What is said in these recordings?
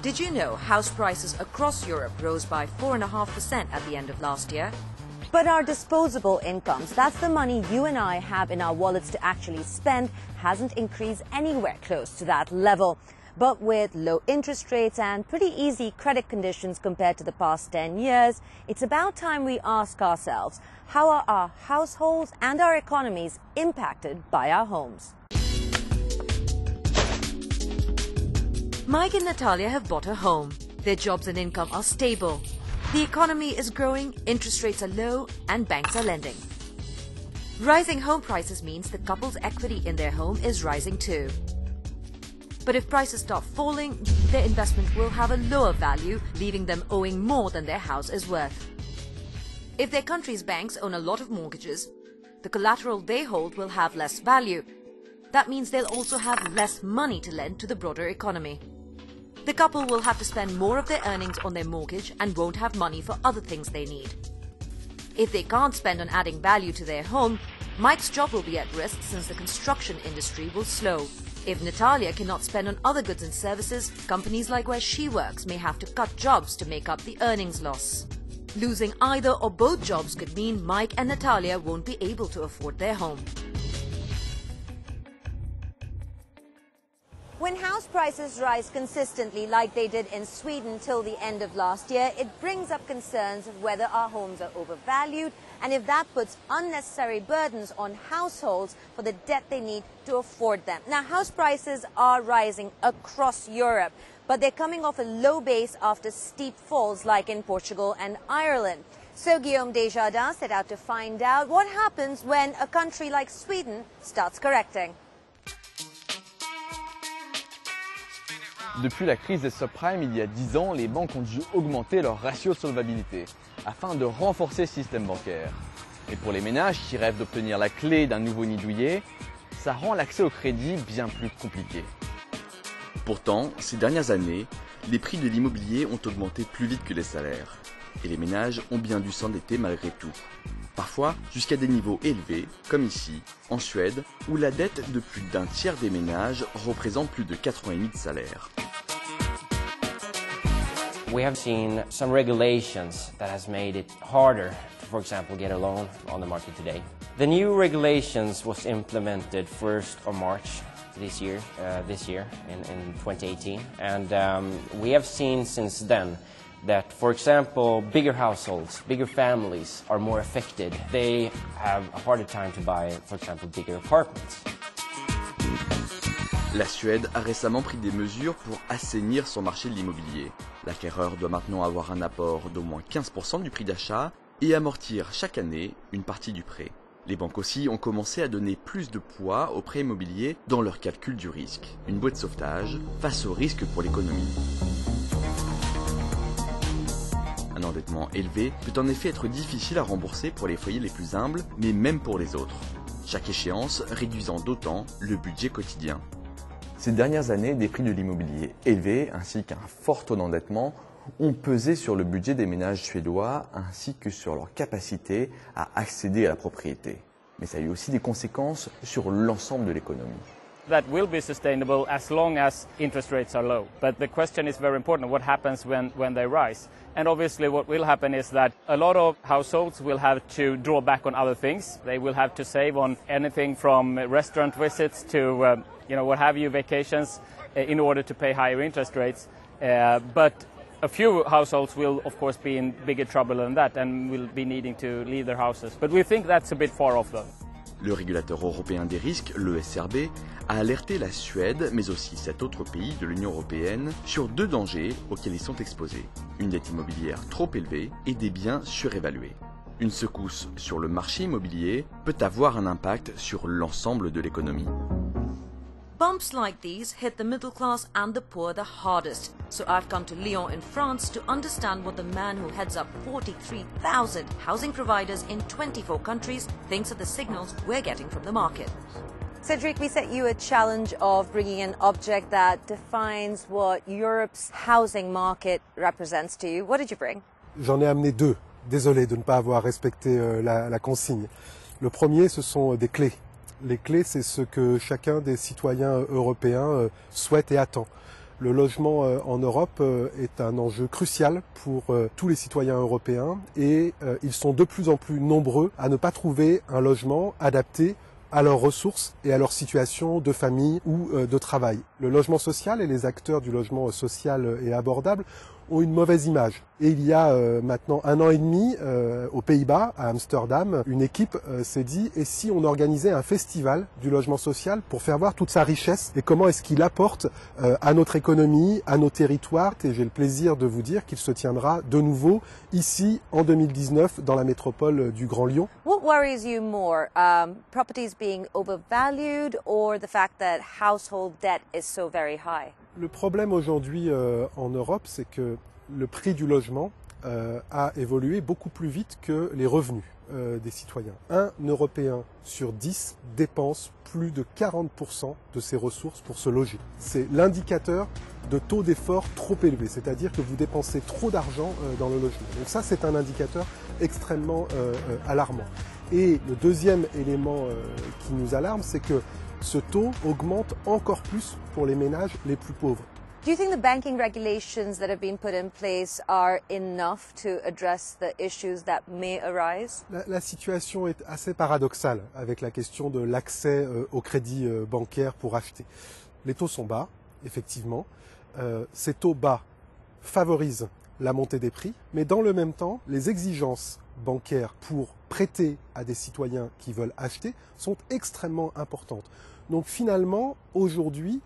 Did you know house prices across Europe rose by 4.5% at the end of last year? But our disposable incomes, that's the money you and I have in our wallets to actually spend, hasn't increased anywhere close to that level. But with low interest rates and pretty easy credit conditions compared to the past 10 years, it's about time we ask ourselves, how are our households and our economies impacted by our homes? Mike and Natalia have bought a home. Their jobs and income are stable. The economy is growing, interest rates are low, and banks are lending. Rising home prices means the couple's equity in their home is rising too. But if prices start falling, their investment will have a lower value, leaving them owing more than their house is worth. If their country's banks own a lot of mortgages, the collateral they hold will have less value. That means they'll also have less money to lend to the broader economy. The couple will have to spend more of their earnings on their mortgage and won't have money for other things they need. If they can't spend on adding value to their home, Mike's job will be at risk since the construction industry will slow. If Natalia cannot spend on other goods and services, companies like where she works may have to cut jobs to make up the earnings loss. Losing either or both jobs could mean Mike and Natalia won't be able to afford their home. When house prices rise consistently like they did in Sweden till the end of last year, it brings up concerns of whether our homes are overvalued and if that puts unnecessary burdens on households for the debt they need to afford them. Now, house prices are rising across Europe, but they're coming off a low base after steep falls like in Portugal and Ireland. So Guillaume Desjardins set out to find out what happens when a country like Sweden starts correcting. Depuis la crise des subprimes il y a 10 ans, les banques ont dû augmenter leur ratio de solvabilité afin de renforcer le système bancaire. Et pour les ménages qui rêvent d'obtenir la clé d'un nouveau nid douillet, ça rend l'accès au crédit bien plus compliqué. Pourtant, ces dernières années, les prix de l'immobilier ont augmenté plus vite que les salaires. Et les ménages ont bien dû s'endetter malgré tout. Parfois jusqu'à des niveaux élevés, comme ici, en Suède, où la dette de plus d'un tiers des ménages représente plus de 4 ans et demi de salaire. We have seen some regulations that has made it harder to, for example, get a loan on the market today. The new regulations was implemented 1st of March this year in 2018, and we have seen since then that, for example, bigger households, bigger families are more affected. They have a harder time to buy, for example, bigger apartments. La Suède a récemment pris des mesures pour assainir son marché de l'immobilier. L'acquéreur doit maintenant avoir un apport d'au moins 15% du prix d'achat et amortir chaque année une partie du prêt. Les banques aussi ont commencé à donner plus de poids aux prêts immobiliers dans leur calcul du risque. Une bouée de sauvetage face au risque pour l'économie. Un endettement élevé peut en effet être difficile à rembourser pour les foyers les plus humbles, mais même pour les autres. Chaque échéance réduisant d'autant le budget quotidien. Ces dernières années, des prix de l'immobilier élevés ainsi qu'un fort taux d'endettement ont pesé sur le budget des ménages suédois ainsi que sur leur capacité à accéder à la propriété. Mais ça a eu aussi des conséquences sur l'ensemble de l'économie. That will be sustainable as long as interest rates are low. But the question is very important, what happens when they rise? And obviously what will happen is that a lot of households will have to draw back on other things. They will have to save on anything from restaurant visits to what have you, vacations, in order to pay higher interest rates. But a few households will of course be in bigger trouble than that and will be needing to leave their houses. But we think that's a bit far off though. Le régulateur européen des risques, le SRB, a alerté la Suède, mais aussi 7 autres pays de l'Union européenne, sur 2 dangers auxquels ils sont exposés. Une dette immobilière trop élevée et des biens surévalués. Une secousse sur le marché immobilier peut avoir un impact sur l'ensemble de l'économie. Bumps like these hit the middle class and the poor the hardest. So I've come to Lyon in France to understand what the man who heads up 43,000 housing providers in 24 countries thinks of the signals we're getting from the market. Cedric, we set you a challenge of bringing an object that defines what Europe's housing market represents to you. What did you bring? J'en ai amené 2. Désolé de ne pas avoir respecté la consigne. Le premier, ce sont des clés. Les clés, c'est ce que chacun des citoyens européens souhaite et attend. Le logement en Europe est un enjeu crucial pour tous les citoyens européens et ils sont de plus en plus nombreux à ne pas trouver un logement adapté à leurs ressources et à leur situation de famille ou de travail. Le logement social et les acteurs du logement social et abordable ont une mauvaise image. Et il y a maintenant 1 an et demi, aux Pays-Bas, à Amsterdam, une équipe s'est dit, et si on organisait un festival du logement social pour faire voir toute sa richesse et comment est-ce qu'il apporte à notre économie, à nos territoires. Et j'ai le plaisir de vous dire qu'il se tiendra de nouveau ici en 2019 dans la métropole du Grand Lyon. What worries you more, properties being overvalued or the fact that household debt is so very high? Le problème aujourd'hui en Europe, c'est que le prix du logement a évolué beaucoup plus vite que les revenus des citoyens. Un Européen sur 10 dépense plus de 40% de ses ressources pour se loger. C'est l'indicateur de taux d'effort trop élevé, c'est-à-dire que vous dépensez trop d'argent dans le logement. Donc ça, c'est un indicateur extrêmement alarmant. Et le deuxième élément qui nous alarme, c'est que ce taux augmente encore plus pour les ménages les plus pauvres. Do you think the banking regulations that have been put in place are enough to address the issues that may arise? La situation est assez paradoxale avec la question de l'accès au crédit bancaire pour acheter. Les taux sont bas, effectivement. Ces taux bas favorisent la montée des prix, mais dans le même temps, les exigences bancaires pour prêter à des citoyens qui veulent acheter sont extrêmement importantes. Donc finalement, aujourd'hui,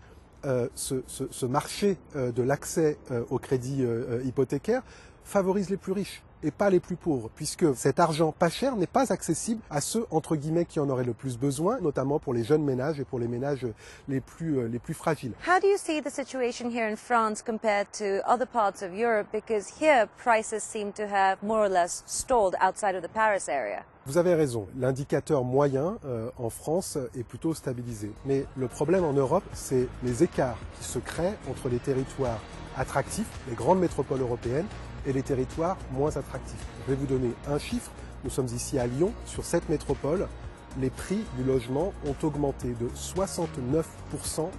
ce marché de l'accès au crédit hypothécaire favorise les plus riches et pas les plus pauvres, puisque cet argent pas cher n'est pas accessible à ceux, entre guillemets, qui en auraient le plus besoin, notamment pour les jeunes ménages et pour les ménages les plus fragiles. How do you see the situation here in France compared to other parts of Europe? Because here prices seem to have more or less stalled outside of the Paris area. Vous avez raison, l'indicateur moyen en France est plutôt stabilisé. Mais le problème en Europe, c'est les écarts qui se créent entre les territoires attractifs, les grandes métropoles européennes, et les territoires moins attractifs. Je vais vous donner un chiffre. Nous sommes ici à Lyon. Sur cette métropole, les prix du logement ont augmenté de 69%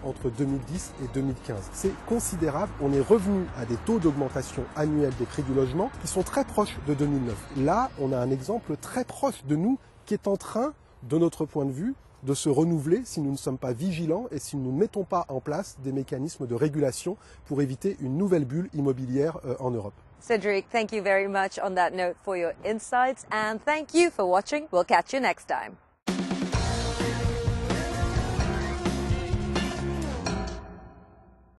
entre 2010 et 2015. C'est considérable. On est revenu à des taux d'augmentation annuelle des prix du logement qui sont très proches de 2009. Là, on a un exemple très proche de nous qui est en train, de notre point de vue, de se renouveler si nous ne sommes pas vigilants et si nous ne mettons pas en place des mécanismes de régulation pour éviter une nouvelle bulle immobilière en Europe. Cédric, thank you very much on that note for your insights, and thank you for watching. We'll catch you next time.